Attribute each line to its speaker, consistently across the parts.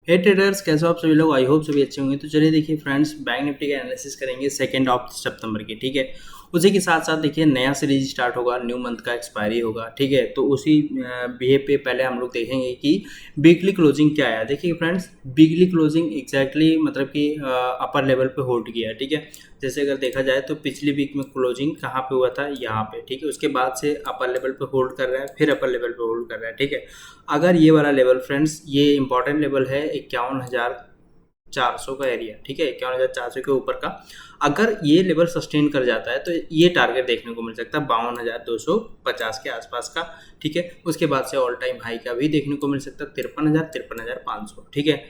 Speaker 1: हे traders, कैसे हो आप सभी लोग। आई होप सभी अच्छे होंगे। तो चलिए देखिए फ्रेंड्स, बैंक निफ्टी का एनालिसिस करेंगे 2 सितंबर की। ठीक है, उसी के साथ साथ देखिए नया सीरीज स्टार्ट होगा, न्यू मंथ का एक्सपायरी होगा। ठीक है, तो उसी बिहेव पे पहले हम लोग देखेंगे कि वीकली क्लोजिंग क्या है। देखिए फ्रेंड्स, वीकली क्लोजिंग एग्जैक्टली मतलब कि अपर लेवल पे होल्ड किया है। ठीक है, जैसे अगर देखा जाए तो पिछली वीक में क्लोजिंग कहाँ पे हुआ था, यहाँ पे। ठीक है, उसके बाद से अपर लेवल पे होल्ड कर रहा है, फिर अपर लेवल पे होल्ड कर रहा है। ठीक है, अगर ये वाला लेवल फ्रेंड्स, ये इंपॉर्टेंट लेवल है 51,400 का एरिया। ठीक है, 51,400 के ऊपर का अगर ये लेवल सस्टेन कर जाता है तो ये टारगेट देखने को मिल सकता है 52,250 के आसपास का। ठीक है, उसके बाद से ऑल टाइम हाई का भी देखने को मिल सकता है 53,000 53,500। ठीक है,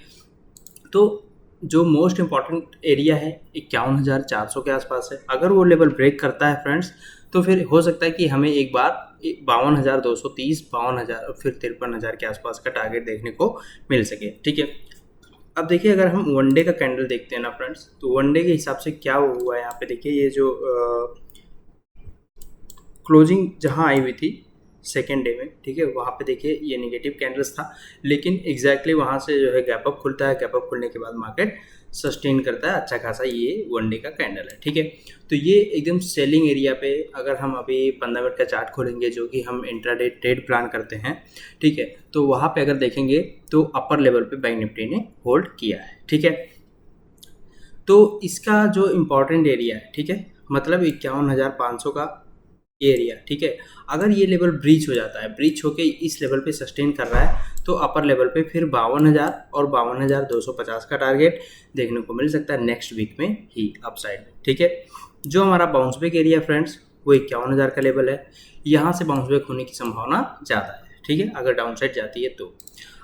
Speaker 1: तो जो मोस्ट इंपॉर्टेंट एरिया है 51,400 के आसपास है। अगर वो लेवल ब्रेक करता है फ्रेंड्स, तो फिर हो सकता है कि हमें एक बार 52,230, 52,000 और फिर 53,000 के आसपास का टारगेट देखने को मिल सके। ठीक है, अब देखिए अगर हम वनडे का कैंडल देखते हैं ना फ्रेंड्स, तो वनडे के हिसाब से क्या हुआ है यहाँ पे। देखिए ये जो क्लोजिंग जहाँ आई हुई थी सेकेंड डे में, ठीक है, वहाँ पे देखिए ये नेगेटिव कैंडल्स था, लेकिन एग्जैक्टली वहाँ से जो है गैप अप खुलता है। गैप अप खुलने के बाद मार्केट सस्टेन करता है अच्छा खासा। ये वन डे का कैंडल है। ठीक है, तो ये एकदम सेलिंग एरिया पे अगर हम अभी 15 मिनट का चार्ट खोलेंगे, जो कि हम इंट्राडे ट्रेड प्लान करते हैं, ठीक है, तो वहाँ पे अगर देखेंगे तो अपर लेवल पे बैंक निफ्टी ने होल्ड किया है। ठीक है, तो इसका जो इम्पोर्टेंट एरिया है, ठीक है, मतलब 51,500 का एरिया। ठीक है, अगर ये लेवल ब्रीच हो जाता है, ब्रीच होके इस लेवल पे सस्टेन कर रहा है, तो अपर लेवल पे फिर 52,000 और 52,250 का टारगेट देखने को मिल सकता है नेक्स्ट वीक में ही अपसाइड में। ठीक है, जो हमारा बाउंस बैक एरिया फ्रेंड्स, वो 51,000 का लेवल है। यहाँ से बाउंस बैक होने की संभावना ज़्यादा है। ठीक है, अगर डाउन साइड जाती है तो।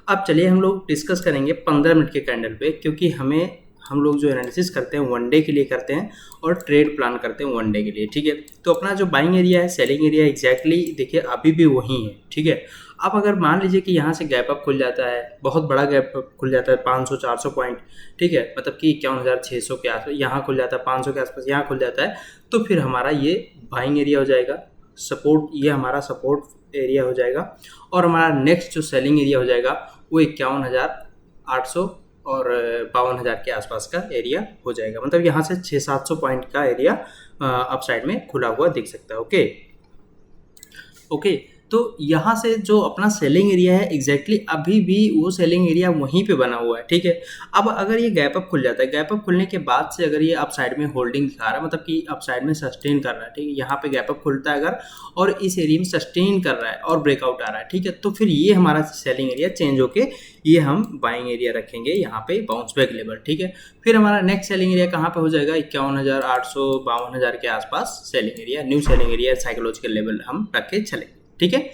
Speaker 1: अब चलिए हम लोग डिस्कस करेंगे 15 मिनट के कैंडल पे, क्योंकि हम लोग जो एनालिसिस करते हैं वन डे के लिए करते हैं और ट्रेड प्लान करते हैं वन डे के लिए। ठीक है, तो अपना जो बाइंग एरिया है, सेलिंग एरिया एग्जैक्टली देखिए अभी भी वही है। ठीक है, अब अगर मान लीजिए कि यहाँ से गैप अप खुल जाता है, बहुत बड़ा गैप अप खुल जाता है 500-400 पॉइंट, ठीक है, मतलब कि 51,600 के आसपास यहाँ खुल जाता है, 500 के आसपास यहाँ खुल जाता है, तो फिर हमारा ये बाइंग एरिया हो जाएगा। सपोर्ट, ये हमारा सपोर्ट एरिया हो जाएगा। और हमारा नेक्स्ट जो सेलिंग एरिया हो जाएगा वो 51,800 और 52,000 के आसपास का एरिया हो जाएगा। मतलब यहाँ से 600-700 पॉइंट का एरिया अपसाइड में खुला हुआ दिख सकता है। ओके ओके, तो यहाँ से जो अपना सेलिंग एरिया है एग्जैक्टली अभी भी वो सेलिंग एरिया वहीं पे बना हुआ है। ठीक है, अब अगर ये गैप अप खुल जाता है, गैप अप खुलने के बाद से अगर ये अपसाइड में होल्डिंग दिखा रहा है, मतलब कि अपसाइड में सस्टेन कर रहा है, ठीक है, यहाँ पे गैप अप खुलता है अगर और इस एरिया में सस्टेन कर रहा है और ब्रेकआउट आ रहा है, ठीक है, तो फिर ये हमारा सेलिंग एरिया चेंज होके ये हम बाइंग एरिया रखेंगे यहाँ पे बाउंस बैक लेवल। ठीक है, फिर हमारा नेक्स्ट सेलिंग एरिया कहाँ पे हो जाएगा, 51,800 52,000 के आसपास selling area, new selling area, psychological level हम रख के चलेंगे। ठीक है,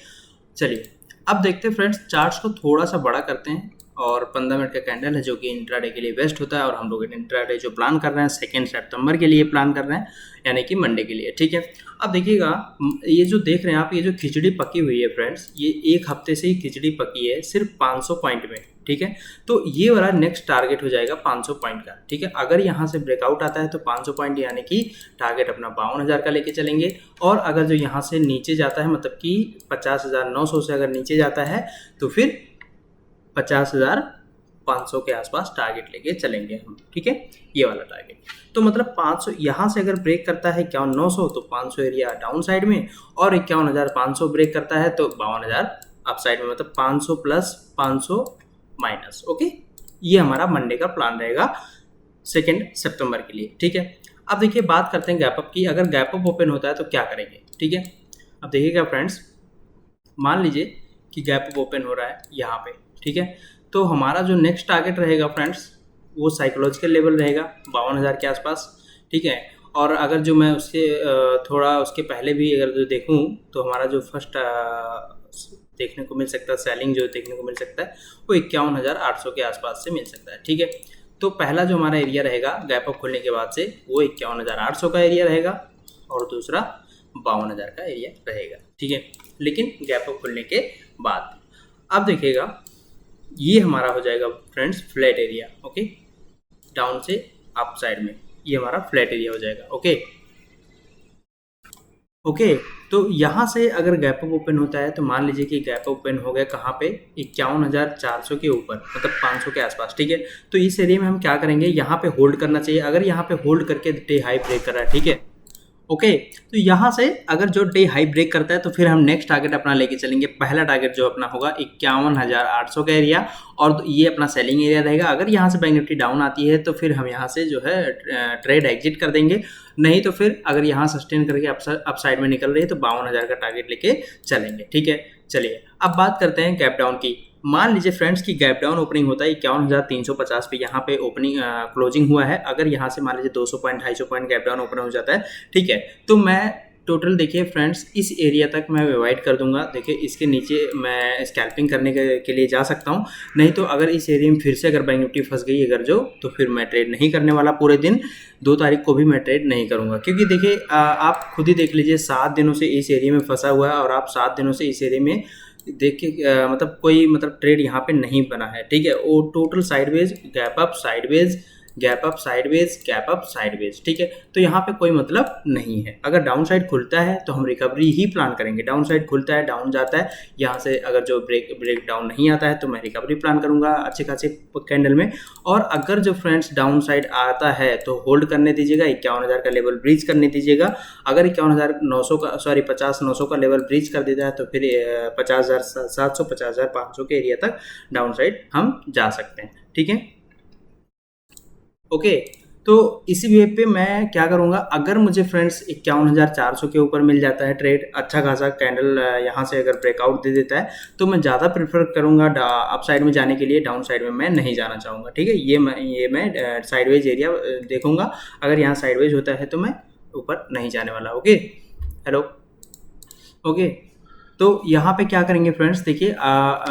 Speaker 1: चलिए अब देखते हैं फ्रेंड्स, चार्ट्स को थोड़ा सा बड़ा करते हैं और 15 मिनट का कैंडल है जो कि इंट्राडे के लिए बेस्ट होता है, और हम लोग इंट्राडे जो प्लान कर रहे हैं 2 सितंबर के लिए प्लान कर रहे हैं, यानी कि मंडे के लिए। ठीक है, अब देखिएगा ये जो देख रहे हैं आप, ये जो खिचड़ी पकी हुई है फ्रेंड्स, ये एक हफ्ते से ही खिचड़ी पकी है सिर्फ 500 पॉइंट में। ठीक है, तो ये वाला नेक्स्ट टारगेट हो जाएगा 500 पॉइंट का। ठीक है, अगर यहाँ से ब्रेकआउट आता है तो 500 पॉइंट यानी कि टारगेट अपना 52,000 का लेके चलेंगे। और अगर जो यहाँ से नीचे जाता है, मतलब कि 50,900 से अगर नीचे जाता है, तो फिर 50,500 के आसपास टारगेट लेके चलेंगे हम। ठीक है, ये वाला टारगेट, तो मतलब 500 यहाँ से अगर ब्रेक करता है 51,900, तो 500 एरिया डाउन साइड में, और 51,500 ब्रेक करता है तो 52,000 अप साइड में, मतलब 500 प्लस 500 माइनस। ओके, ये हमारा मंडे का प्लान रहेगा 2 सितंबर के लिए। ठीक है, अब देखिए बात करते हैं गैप अप की। अगर गैप अप ओपन होता है तो क्या करेंगे। ठीक है, अब देखिएगा फ्रेंड्स, मान लीजिए कि गैप अप ओपन हो रहा है यहाँ पे। ठीक है, तो हमारा जो नेक्स्ट टारगेट रहेगा फ्रेंड्स, वो साइकोलॉजिकल लेवल रहेगा 52,000 के आसपास। ठीक है, और अगर जो मैं उसके थोड़ा उसके पहले भी अगर जो देखूँ, तो हमारा जो फर्स्ट देखने को मिल सकता है, सेलिंग जो देखने को मिल सकता है, वो 51,800 के आसपास से मिल सकता है। ठीक है, तो पहला जो हमारा एरिया रहेगा गैप अप खुलने के बाद से, वो 51,800 का एरिया रहेगा, और दूसरा 52,000 का एरिया रहेगा। ठीक है, लेकिन गैप अप खुलने के बाद अब देखिएगा ये हमारा हो जाएगा friends flat area. Okay, down से अप साइड में ये हमारा फ्लैट एरिया हो जाएगा। Okay, okay. तो यहाँ से अगर गैप अप ओपन होता है तो मान लीजिए कि गैप ओपन हो गया कहाँ पे, 51,400 के ऊपर, मतलब 500 के आसपास, ठीक है। तो इस एरिया में हम क्या करेंगे, यहाँ पे होल्ड करना चाहिए। अगर यहाँ पे होल्ड करके डे हाई ब्रेक कर रहा है, ठीक है, ओके, तो यहाँ से अगर जो डे हाई ब्रेक करता है तो फिर हम नेक्स्ट टारगेट अपना लेके चलेंगे। पहला टारगेट जो अपना होगा 51,800 का एरिया, और ये अपना सेलिंग एरिया रहेगा। अगर यहाँ से बैंक निफ्टी डाउन आती है तो फिर हम यहाँ से जो है ट्रेड एग्जिट कर देंगे। नहीं तो फिर अगर यहाँ सस्टेन करके अप साइड में निकल रही है तो 52,000 का टारगेट लेके चलेंगे, ठीक है। चलिए अब बात करते हैं गैप डाउन की। मान लीजिए फ्रेंड्स की गैप डाउन ओपनिंग होता है 51,350 पे, यहाँ पे ओपनिंग क्लोजिंग हुआ है। अगर यहाँ से मान लीजिए 200 point 250 point gap down open हो जाता है, ठीक है, तो मैं टोटल देखिए फ्रेंड्स इस एरिया तक मैं अवॉइड कर दूंगा। देखिए इसके नीचे मैं स्कैल्पिंग करने के लिए जा सकता हूँ। नहीं तो अगर इस एरिया में फिर से अगर बैंक निफ्टी फंस गई अगर जो, तो फिर मैं ट्रेड नहीं करने वाला पूरे दिन। 2 तारीख को भी मैं ट्रेड नहीं करूंगा, क्योंकि देखिए आप खुद ही देख लीजिए 7 दिनों से इस एरिया में फंसा हुआ है, और आप 7 दिनों से इस एरिया में देख के मतलब कोई मतलब ट्रेड यहाँ पे नहीं बना है, ठीक है। वो total sideways, gap up sideways, gap up sideways, gap up sideways, ठीक है। तो यहाँ पे कोई मतलब नहीं है। अगर डाउन साइड खुलता है तो हम रिकवरी ही प्लान करेंगे। डाउन साइड खुलता है, डाउन जाता है, यहाँ से अगर जो ब्रेक डाउन नहीं आता है तो मैं रिकवरी प्लान करूंगा अच्छे खासे कैंडल में। और अगर जो फ्रेंड्स डाउन साइड आता है तो होल्ड करने दीजिएगा, 51,000 का लेवल ब्रीच करने दीजिएगा। अगर 51,900 का, सॉरी 50,900 का लेवल ब्रीच कर देता है तो फिर 50,700 50,500 के एरिया तक डाउन साइड हम जा सकते हैं, ठीक है। ओके, तो इसी वे पे मैं क्या करूंगा, अगर मुझे फ्रेंड्स 51,400 के ऊपर मिल जाता है ट्रेड, अच्छा खासा कैंडल यहाँ से अगर ब्रेकआउट दे देता है, तो मैं ज़्यादा प्रेफर करूंगा अप साइड में जाने के लिए। डाउन साइड में मैं नहीं जाना चाहूँगा, ठीक है। ये मैं साइडवेज एरिया देखूंगा। अगर यहाँ साइडवेज होता है तो मैं ऊपर नहीं जाने वाला। Okay, hello, okay. तो यहाँ पे क्या करेंगे फ्रेंड्स, देखिए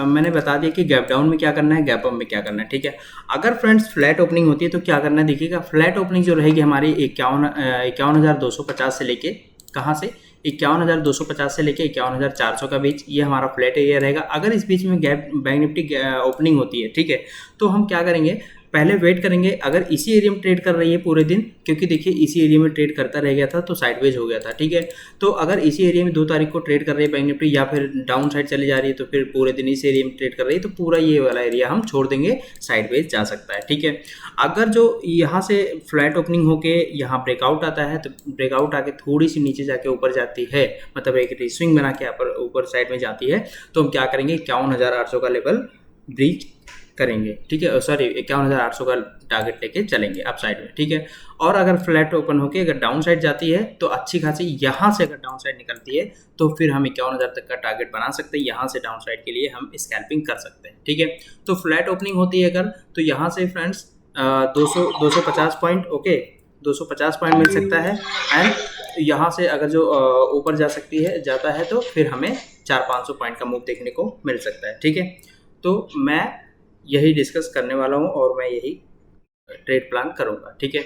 Speaker 1: मैंने बता दिया कि गैप डाउन में क्या करना है, गैप अप में क्या करना है, ठीक है। अगर फ्रेंड्स फ्लैट ओपनिंग होती है तो क्या करना है, देखिएगा फ्लैट ओपनिंग जो रहेगी हमारी 51,250 से लेके, कहाँ से, 51,250 से लेके 51,400 का बीच, ये हमारा फ्लैट एरिया रहेगा। अगर इस बीच में गैप बैंक निफ्टी ओपनिंग होती है, ठीक है, तो हम क्या करेंगे, पहले वेट करेंगे। अगर इसी एरिया में ट्रेड कर रही है पूरे दिन, क्योंकि देखिए इसी एरिया में ट्रेड करता रह गया था तो साइडवेज हो गया था, ठीक है। तो अगर इसी एरिया में 2 तारीख को ट्रेड कर रही है बैंक निफ्टी, या फिर डाउन साइड चली जा रही है तो फिर पूरे दिन इस एरिया में ट्रेड कर रही है, तो पूरा ये वाला एरिया हम छोड़ देंगे, साइडवेज जा सकता है, ठीक है। अगर जो यहाँ से फ्लैट ओपनिंग होके यहाँ ब्रेकआउट आता है, तो ब्रेकआउट आके थोड़ी सी नीचे जाके ऊपर जाती है, मतलब एक स्विंग बना के ऊपर साइड में जाती है, तो हम क्या करेंगे, 51,800 का लेवल ब्रीच करेंगे, ठीक है। सॉरी 51,800 का टारगेट लेके चलेंगे अप साइड में, ठीक है। और अगर फ्लैट ओपन होके अगर डाउन साइड जाती है तो अच्छी खासी यहाँ से अगर डाउन साइड निकलती है तो फिर हम 51,000 तक का टारगेट बना सकते हैं। यहाँ से डाउन साइड के लिए हम स्कैल्पिंग कर सकते हैं, ठीक है। तो फ्लैट ओपनिंग होती है अगर, तो यहाँ से फ्रेंड्स 250 पॉइंट, ओके, 250 पॉइंट मिल सकता है। एंड यहाँ से अगर जो ऊपर जाता है तो फिर हमें 400-500 पॉइंट का मूव देखने को मिल सकता है, ठीक है। तो मैं यही डिस्कस करने वाला हूँ और मैं यही ट्रेड प्लान करूँगा, ठीक है।